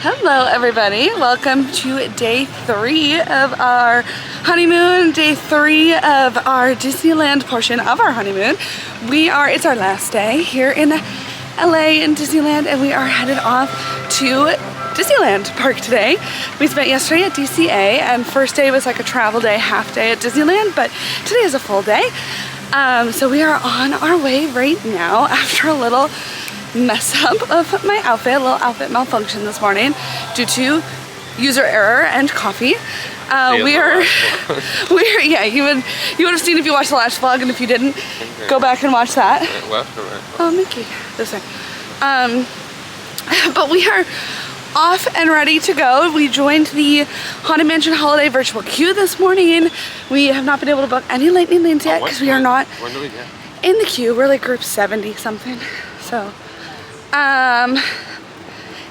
Hello everybody, welcome to day 3 of our honeymoon, day 3 of our Disneyland portion of our honeymoon. It's our last day here in LA in Disneyland, and we are headed off to Disneyland Park today. We spent yesterday at DCA, and first day was like a travel day, half day at Disneyland, but today is a full day. So we are on our way right now after a little mess up of my outfit, a little outfit malfunction this morning due to user error and coffee. Yeah, you would have seen if you watched the last vlog, and if you didn't, go back and watch that. Left or right? Oh, Mickey, this way. But we are off and ready to go. We joined the Haunted Mansion Holiday virtual queue this morning. We have not been able to book any lightning lanes yet because we are not in the queue. We're like group 70 something. So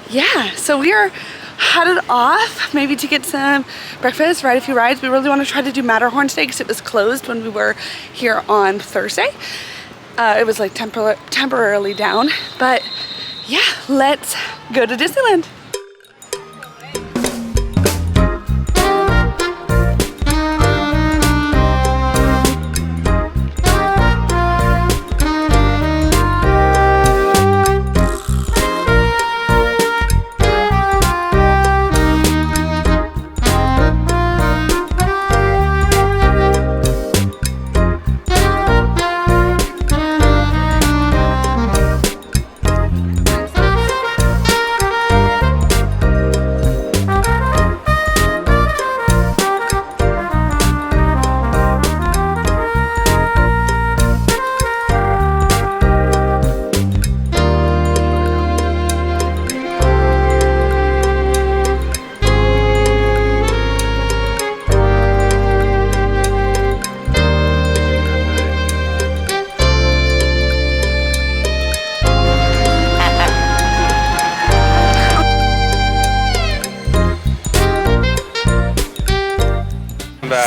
yeah, so we are headed off maybe to get some breakfast, ride a few rides. We really want to try to do Matterhorn today because it was closed when we were here on Thursday. It was like temporarily down, but yeah, let's go to Disneyland.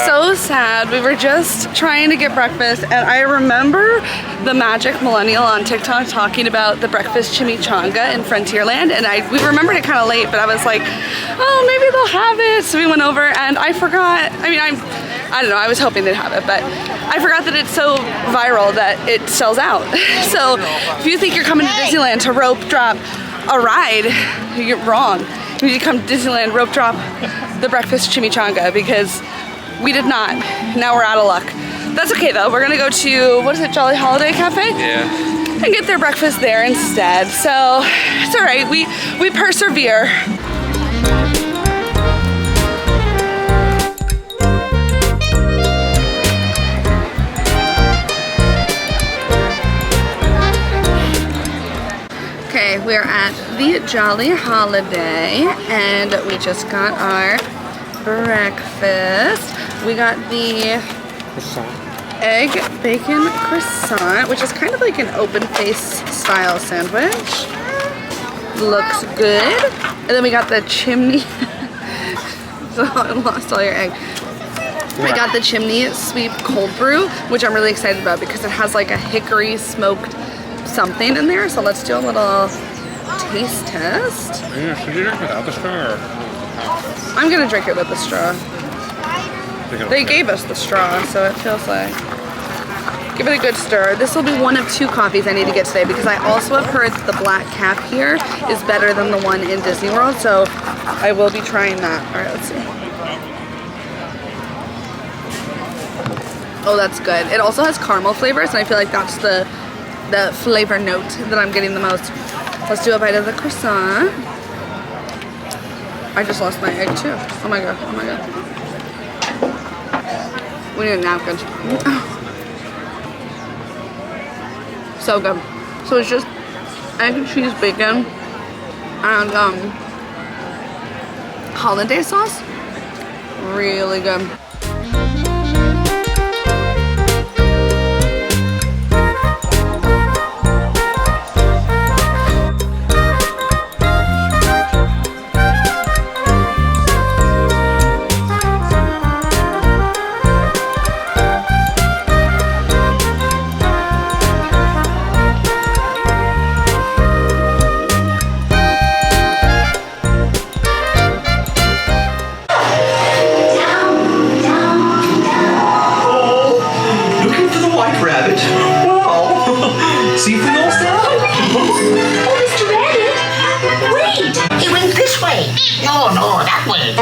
So sad. We were just trying to get breakfast, and I remember the Magic Millennial on TikTok talking about the breakfast chimichanga in Frontierland, and we remembered it kind of late, but I was like, oh, maybe they'll have it. So we went over, and I forgot. I mean, I don't know, I was hoping they'd have it, but I forgot that it's so viral that it sells out. So if you think you're coming to Disneyland to rope drop a ride, you're wrong. You need to come to Disneyland, rope drop the breakfast chimichanga, because we did not. Now we're out of luck. That's okay though. We're gonna go to, what is it, Jolly Holiday Cafe? Yeah. And get their breakfast there instead. So it's all right. We persevere. Okay, we're at the Jolly Holiday, and we just got our breakfast. We got the egg bacon croissant, which is kind of like an open face style sandwich. Looks good. And then we got the chimney. So I lost all your egg. I got the chimney sweep cold brew, which I'm really excited about because it has like a hickory smoked something in there. So let's do a little taste test. Yeah, should you drink without the straw? I'm gonna drink it with the straw. They gave us the straw, so it feels like. Give it a good stir. This will be one of 2 coffees I need to get today, because I also have heard that the black cap here is better than the one in Disney World, so I will be trying that. All right, let's see. Oh, that's good. It also has caramel flavors, and I feel like that's the flavor note that I'm getting the most. Let's do a bite of the croissant. I just lost my egg too. Oh my god, oh my god. We need a napkin. So good. So it's just egg and cheese bacon and hollandaise sauce. Really good. I'm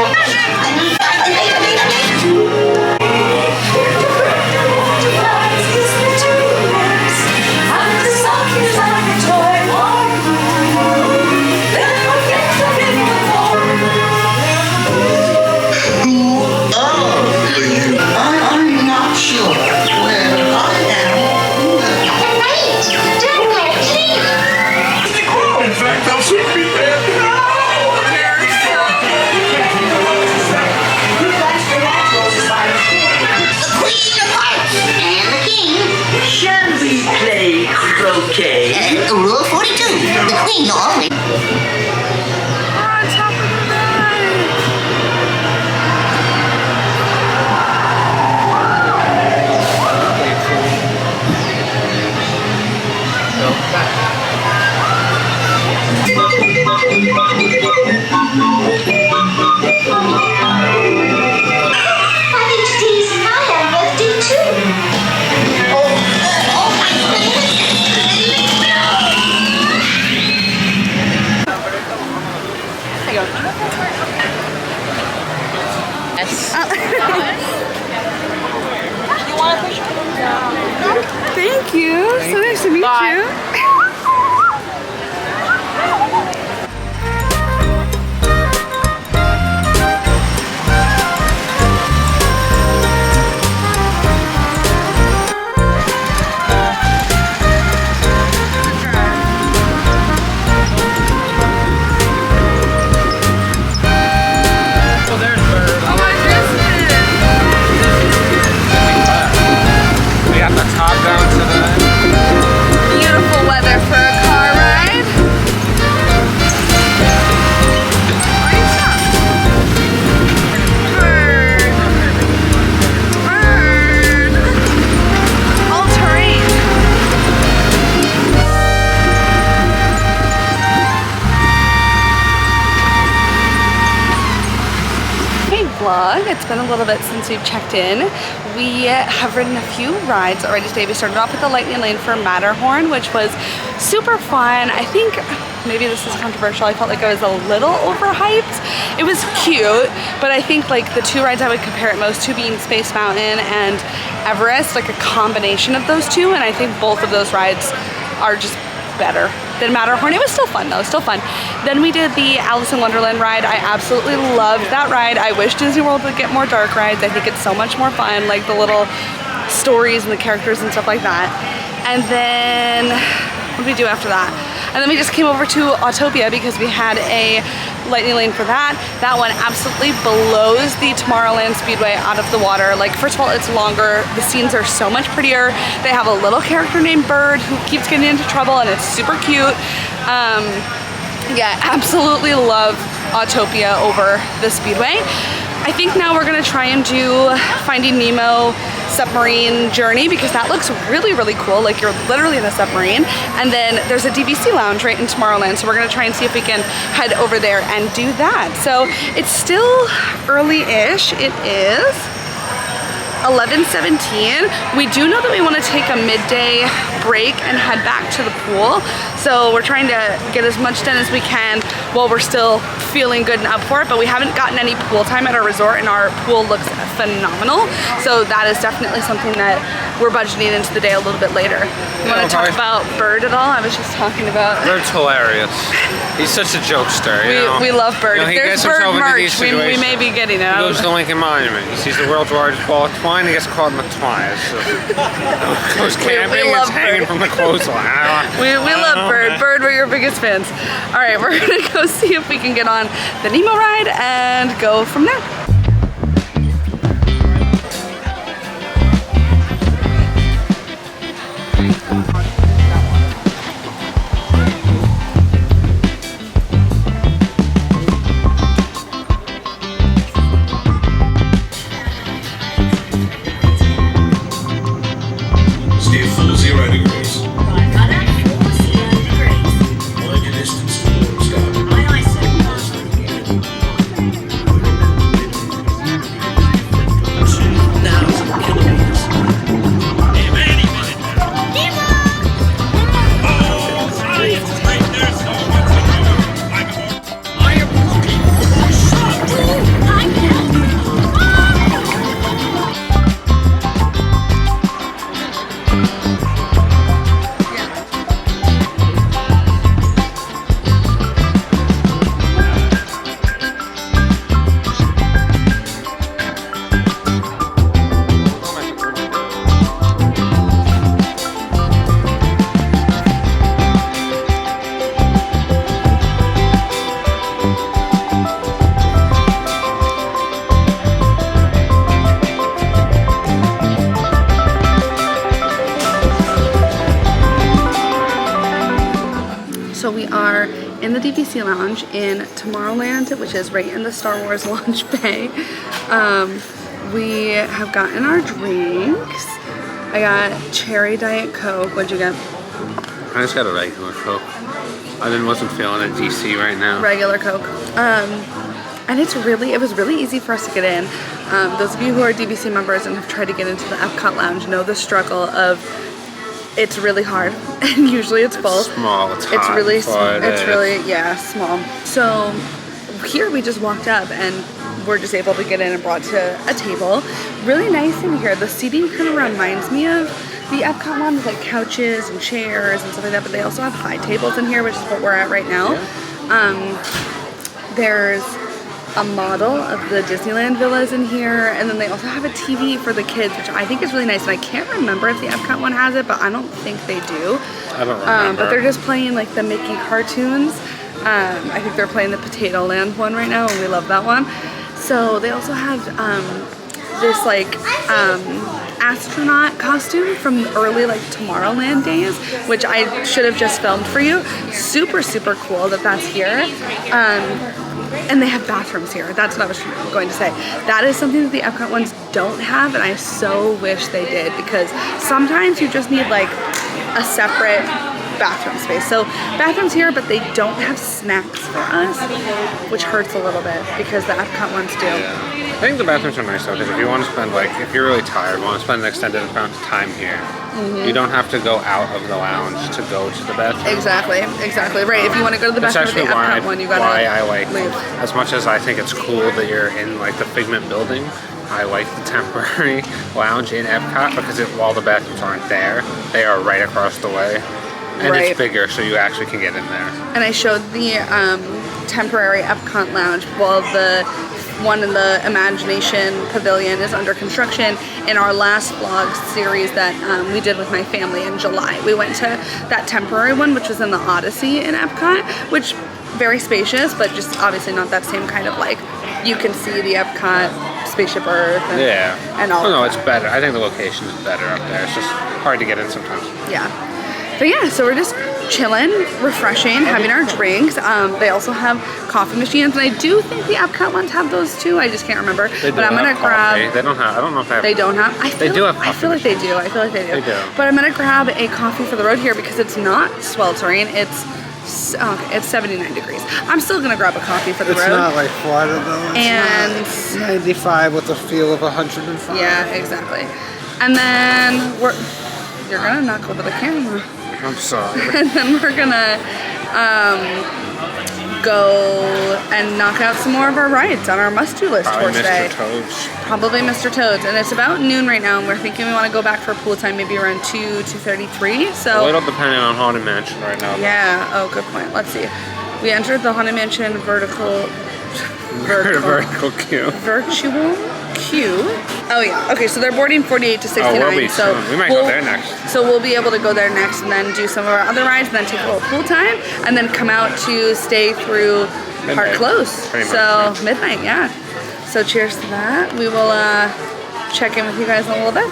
not sure where I am. In fact, I'll soon be there. The Queen of Hearts and the King. Shall we play croquet? Rule 42. The Queen always. On top of the ride. I think today's my birthday too. Hang on. You want a picture? Thank you. So nice to meet you. We got the top down to the Beautiful weather for a car ride. Bird. Bird. All terrain. Hey vlog, it's been a little bit since we've checked in. We have ridden a few rides already today. We started off with the Lightning Lane for Matterhorn, which was super fun. I think maybe this is controversial. I felt like I was a little overhyped. It was cute, but I think like the two rides I would compare it most to being Space Mountain and Everest, like a combination of those two, and I think both of those rides are just better than Matterhorn. It was still fun though, still fun. Then we did the Alice in Wonderland ride. I absolutely loved that ride. I wish Disney World would get more dark rides. I think it's so much more fun, like the little stories and the characters and stuff like that. And then, what did we do after that? And then we just came over to Autopia because we had a Lightning Lane for that. That one absolutely blows the Tomorrowland Speedway out of the water. Like, first of all, it's longer. The scenes are so much prettier. They have a little character named Bird who keeps getting into trouble and it's super cute. Yeah, absolutely love Autopia over the Speedway. I think now we're gonna try and do Finding Nemo submarine journey because that looks really, really cool. Like you're literally in a submarine. And then there's a DVC lounge right in Tomorrowland. So we're gonna try and see if we can head over there and do that. So it's still early-ish. It is 11:17. We do know that we want to take a midday break and head back to the pool. So we're trying to get as much done as we can while we're still feeling good and up for it. But we haven't gotten any pool time at our resort and our pool looks phenomenal. So that is definitely something that we're budgeting into the day a little bit later. You want to talk about Bird at all? I was just talking about... Bird's hilarious. He's such a jokester, you know? We love Bird. You know, If there's Bird merch, we may be getting it. He goes to the Lincoln Monument. He sees the world's largest ball of twine. He gets caught in the twine. So, goes camping. It's hanging from the clothesline. We love Bird. Bird, we're your biggest fans. All right, we're gonna go see if we can get on the Nemo ride and go from there. Stay full 0 degrees. Mind your distance towards God. DVC lounge in Tomorrowland, which is right in the Star Wars launch bay. We have gotten our drinks. I got cherry Diet Coke. What'd you get? I just got a regular Coke. I wasn't feeling a DC right now. Regular Coke. And it was really easy for us to get in. Those of you who are DVC members and have tried to get into the Epcot lounge know the struggle of it's really hard and usually it's full. It's small, it's hot, it's really yeah. Small. So here we just walked up and we're just able to get in and brought to a table. Really nice in here. The seating kind of reminds me of the Epcot one with like couches and chairs and stuff like that, but they also have high tables in here, which is what we're at right now. There's a model of the Disneyland villas in here, and then they also have a TV for the kids, which I think is really nice. And I can't remember if the Epcot one has it, but I don't think they do. I don't remember. But they're just playing like the Mickey cartoons. I think they're playing the Potato Land one right now, and we love that one. So they also have this like astronaut costume from early like Tomorrowland days, which I should have just filmed for you. Super, super cool that that's here. And they have bathrooms here. That's what I was going to say. That is something that the Epcot ones don't have, and I so wish they did, because sometimes you just need like a separate bathroom space. So bathrooms here, but they don't have snacks for us, which hurts a little bit because the Epcot ones do. Yeah. I think the bathrooms are nice though, because if you want to spend like, if you're really tired, want to spend an extended amount of time here, you don't have to go out of the lounge to go to the bathroom. Exactly, right. If you want to go to the bathroom at the Epcot one, you gotta I like, leave. As much as I think it's cool that you're in like the Figment building, I like the temporary lounge in Epcot because while the bathrooms aren't there, they are right across the way. And it's bigger, so you actually can get in there. And I showed the temporary Epcot lounge while the one in the Imagination Pavilion is under construction. In our last vlog series that we did with my family in July, we went to that temporary one, which was in the Odyssey in Epcot, which very spacious, but just obviously not that same kind of like, you can see the Epcot Spaceship Earth and all it's better. I think the location is better up there. It's just hard to get in sometimes. Yeah. But yeah, so we're just chilling, refreshing, having our drinks. They also have coffee machines, and I do think the Epcot ones have those too. I just can't remember. But I'm gonna grab. They don't have. I don't know if they have. They don't have. They do have coffee. I feel like they do. I feel like they do. They do. But I'm gonna grab a coffee for the road here because it's not sweltering. It's 79 degrees. I'm still gonna grab a coffee for the road. It's not like Florida though. It's not 95 with the feel of 105. Yeah, exactly. And then you're gonna knock over the camera. I'm sorry. And then we're gonna go and knock out some more of our rides on our must-do list for today. Mr. Toad's. Probably Mr. Toad's. And it's about noon right now, and we're thinking we want to go back for pool time maybe around 2:33. So a little depending on Haunted Mansion right now. Yeah. Oh, good point. Let's see. We entered the Haunted Mansion virtual queue. Oh yeah. Okay, so they're boarding 48 to 69. We'll be so soon. We might go there next. So we'll be able to go there next and then do some of our other rides and then take a little pool time and then come out to stay through Park Close. So midnight, yeah. So cheers to that. We will check in with you guys in a little bit.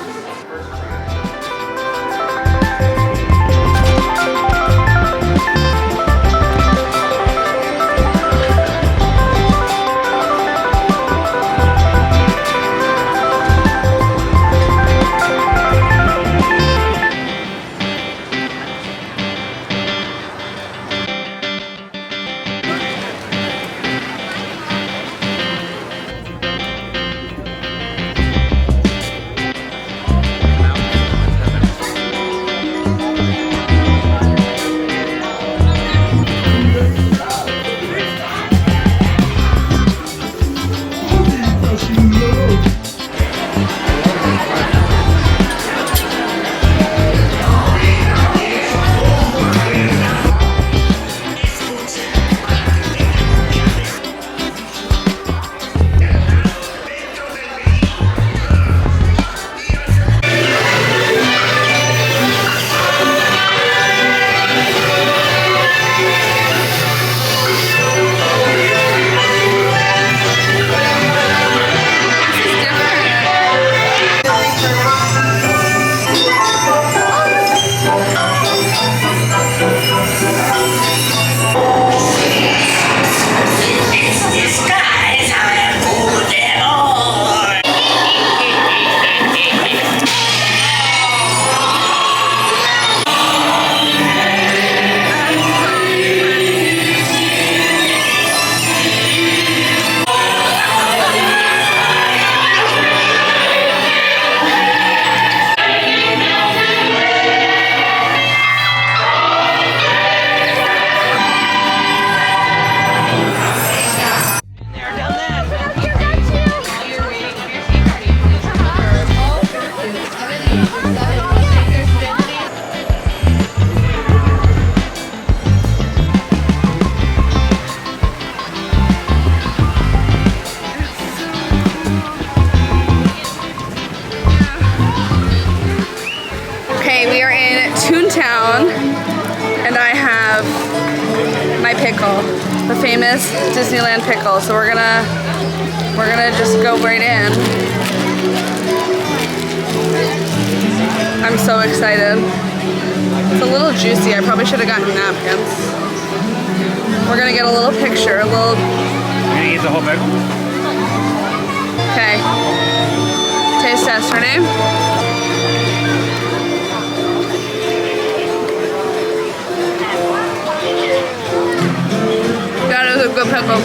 my pickle, the famous Disneyland pickle. So we're gonna just go right in. I'm so excited. It's a little juicy. I probably should have gotten napkins. We're gonna get a little picture, a little. You gonna eat the whole pickle? Okay. Taste test. Ready? That is a good pickle.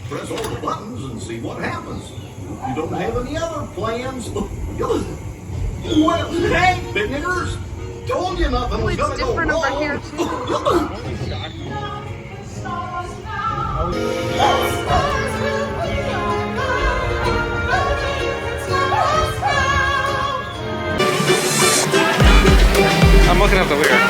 Press all the buttons and see what happens. You don't have any other plans? Well, hey, big niggers, told you nothing was gonna go wrong. Over here too. I'm looking at the weird.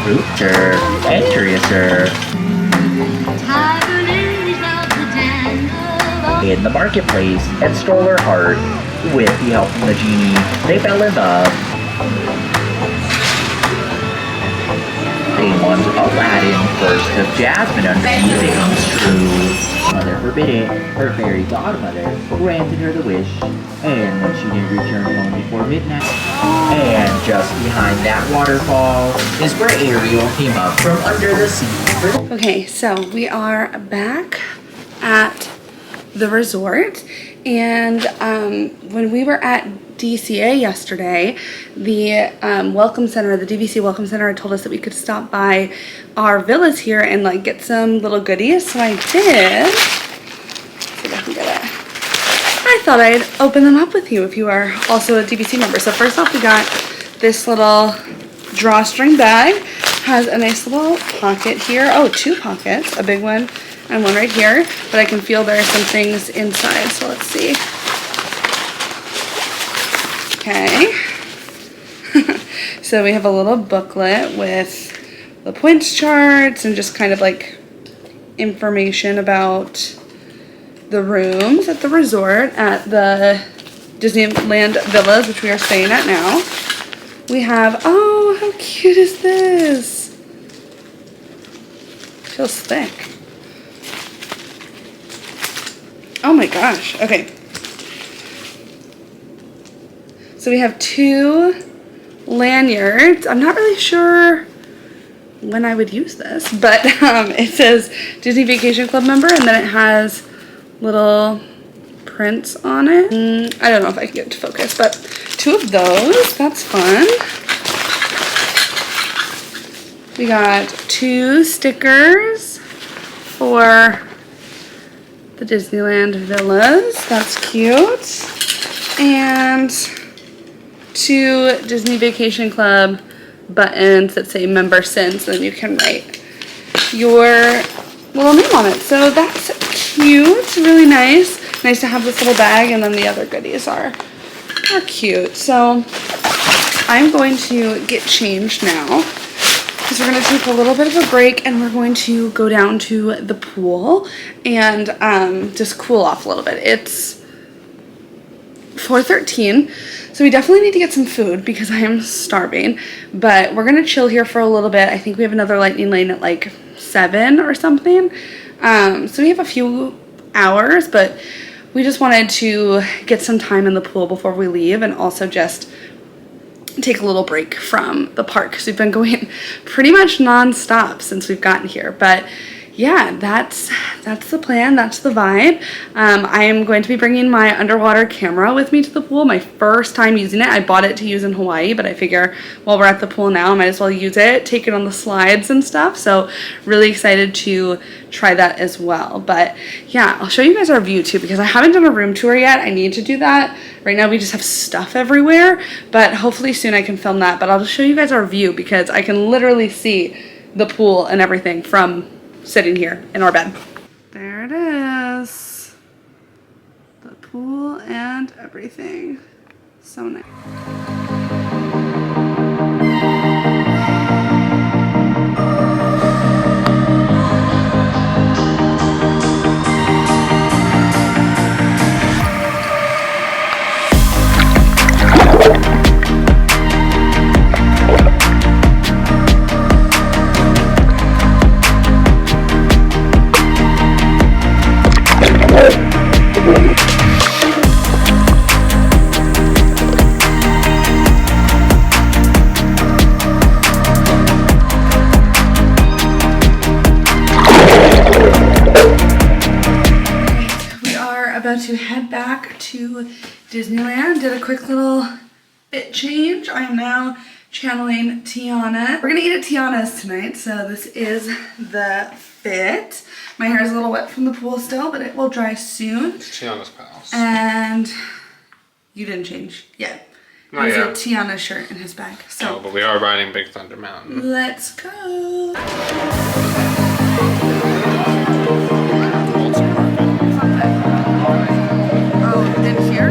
Fruit, sir. Enter, sir. In the marketplace and stole her heart. With the help from the genie, they fell in love. They want Aladdin first of Jasmine under easy comes true. Mother forbid it. Her fairy godmother granted her the wish. And when she didn't return home before midnight. And just behind that waterfall is where Ariel came up from under the sea. Okay, so we are back at the resort, and when we were at DCA yesterday, the welcome center, the DVC welcome center, told us that we could stop by our villas here and like get some little goodies. So I did. Let's see if I can get it. I thought I'd open them up with you if you are also a DVC member. So first off, we got this little drawstring bag. Has a nice little pocket here. Oh, 2 pockets, a big one and one right here, but I can feel there are some things inside, so let's see. Okay. So we have a little booklet with the points charts and just kind of like information about the rooms at the resort at the Disneyland Villas, which we are staying at now. We have, oh, how cute is this? Feels thick. Oh my gosh, okay. So we have 2 lanyards. I'm not really sure when I would use this, but it says Disney Vacation Club member, and then it has little prints on it. I don't know if I can get it to focus, but 2 of those, that's fun. We got 2 stickers for the Disneyland Villas. That's cute. And 2 Disney Vacation Club buttons that say member since, then you can write your little name on it. So that's cute, really nice. Nice to have this little bag, and then the other goodies are cute. So I'm going to get changed now, because we're going to take a little bit of a break and we're going to go down to the pool and just cool off a little bit. It's 4:13, so we definitely need to get some food because I am starving, but we're going to chill here for a little bit. I think we have another lightning lane at like 7 or something, so we have a few hours, but we just wanted to get some time in the pool before we leave, and also just take a little break from the park because we've been going pretty much non-stop since we've gotten here. But yeah, that's the plan, that's the vibe. I am going to be bringing my underwater camera with me to the pool. My first time using it. I bought it to use in Hawaii, but I figure while we're at the pool now, I might as well use it, take it on the slides and stuff. So really excited to try that as well. But yeah, I'll show you guys our view too, because I haven't done a room tour yet. I need to do that. Right now we just have stuff everywhere, but hopefully soon I can film that. But I'll just show you guys our view because I can literally see the pool and everything from sitting here in our bed. There it is. The pool and everything. So nice. To head back to Disneyland. Did a quick little fit change. I am now channeling Tiana. We're gonna eat at Tiana's tonight, so this is the fit. My hair is a little wet from the pool still, but it will dry soon. It's Tiana's pals. And you didn't change yet. Not yet. There's a Tiana shirt in his bag. So but we are riding Big Thunder Mountain. let's go. In here?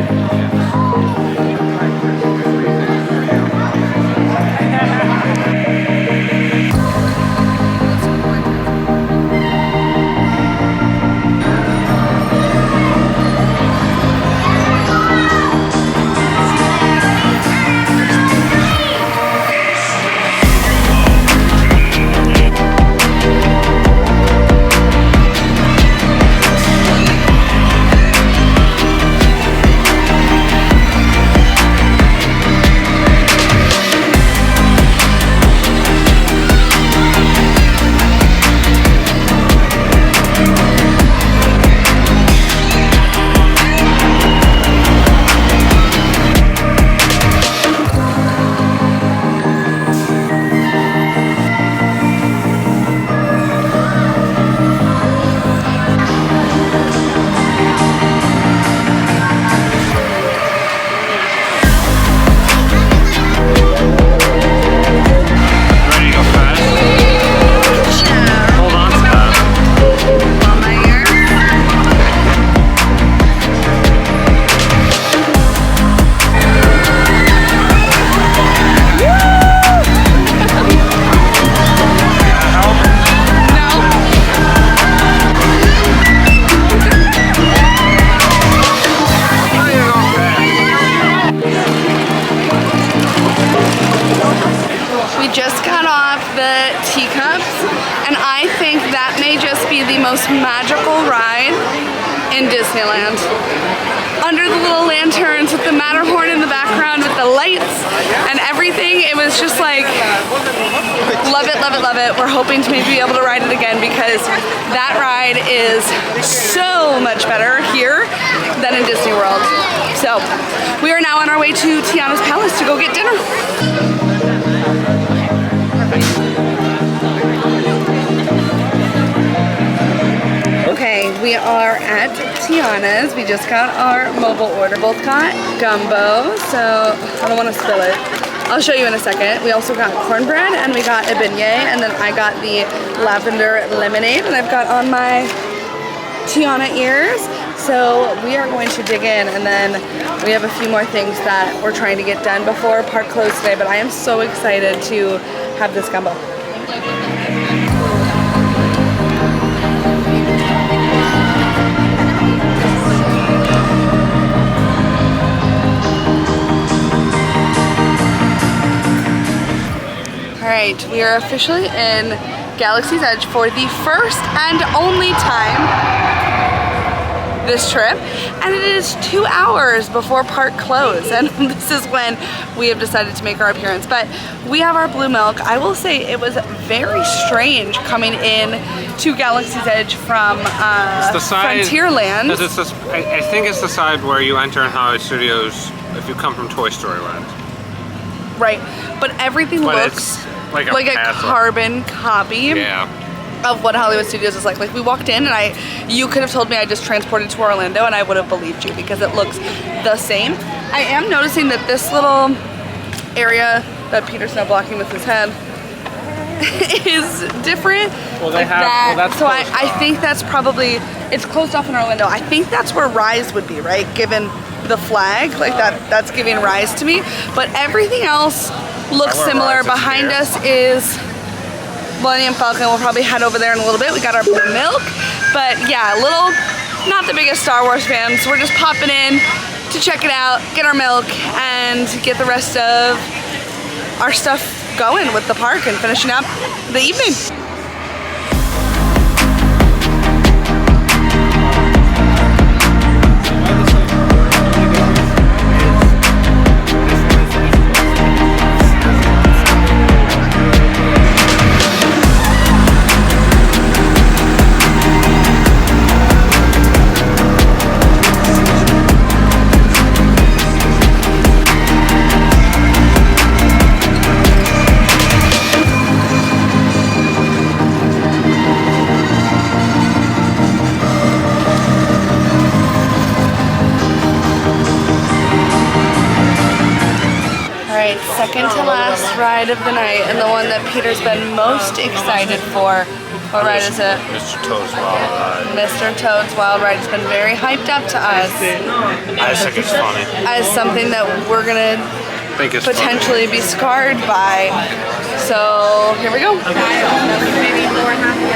the most magical ride in Disneyland. Under the little lanterns with the Matterhorn in the background with the lights and everything, it was just like, love it, love it, love it. We're hoping to maybe be able to ride it again because that ride is so much better here than in Disney World. So we are now on our way to Tiana's Palace to go get dinner. Okay, we are at Tiana's. We just got our mobile order. Both got gumbo, so I don't want to spill it. I'll show you in a second. We also got cornbread and we got a beignet, and then I got the lavender lemonade, and I've got on my Tiana ears. So we are going to dig in, and then we have a few more things that we're trying to get done before park closed today, but I am so excited to have this gumbo. Alright, we are officially in Galaxy's Edge for the first and only time this trip, and it is 2 hours before park close, and this is when we have decided to make our appearance. But we have our blue milk. I will say it was very strange coming in to Galaxy's Edge from Frontierland. I think it's the side where you enter in Hollywood Studios if you come from Toy Story Land. Right, but everything looks like a carbon copy. Yeah. Of what Hollywood Studios is like. Like, we walked in and you could have told me I just transported to Orlando and I would have believed you because it looks the same. I am noticing that this little area that Peter's now blocking with his head is different. Well, they have, well, that's so I think that's probably, it's closed off in Orlando. I think that's where Rise would be, right? Given the flag, like that's giving Rise to me. But everything else looks similar. Behind us is Millennium Falcon. We'll probably head over there in a little bit. We got our blue milk, but yeah, not the biggest Star Wars fan, so we're just popping in to check it out, get our milk, and get the rest of our stuff going with the park and finishing up the evening. Second to last ride of the night, and the one that Peter's been most excited for. What ride is it? Mr. Toad's Wild Ride. Mr. Toad's Wild Ride has been very hyped up to us. I just think it's funny. As something that we're gonna potentially be scarred by. So here we go. Maybe more happy.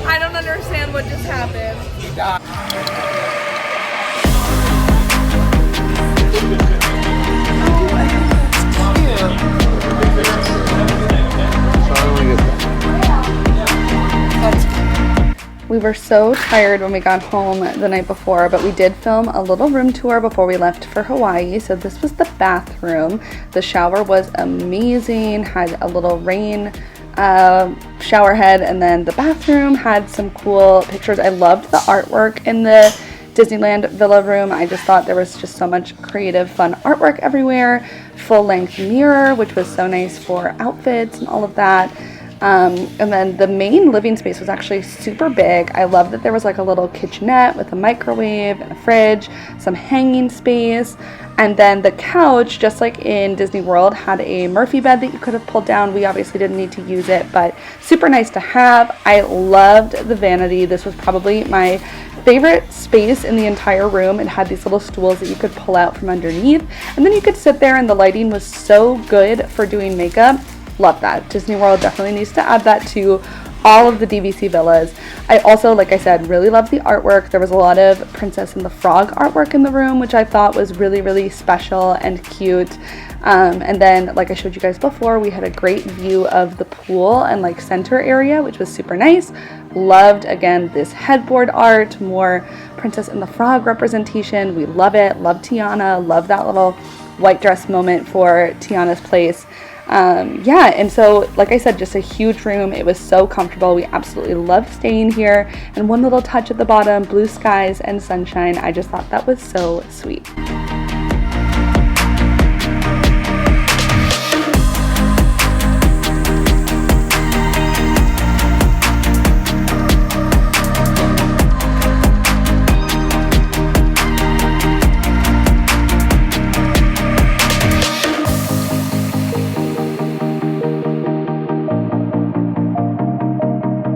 I don't understand what just happened. We were so tired when we got home the night before, but we did film a little room tour before we left for Hawaii. So this was the bathroom. The shower was amazing, had a little rain shower head, and then the bathroom had some cool pictures. I loved the artwork in the Disneyland Villa room. I just thought there was just so much creative, fun artwork everywhere. Full-length mirror, which was so nice for outfits and all of that. And then the main living space was actually super big. I love that there was like a little kitchenette with a microwave and a fridge, some hanging space, and then the couch, just like in Disney World, had a Murphy bed that you could have pulled down. We obviously didn't need to use it, but super nice to have. I loved the vanity. This was probably my favorite space in the entire room. It had these little stools that you could pull out from underneath, and then you could sit there, and the lighting was so good for doing makeup. Love that. Disney World definitely needs to add that to all of the DVC villas. I also, like I said, really love the artwork. There was a lot of Princess and the Frog artwork in the room, which I thought was really, really special and cute. And then, like I showed you guys before, we had a great view of the pool and like center area, which was super nice. Loved, again, this headboard art, more Princess and the Frog representation. We love it. Love Tiana. Love that little white dress moment for Tiana's place. Yeah, and so, like I said, just a huge room. It was so comfortable. We absolutely loved staying here. And one little touch at the bottom, blue skies and sunshine. I just thought that was so sweet.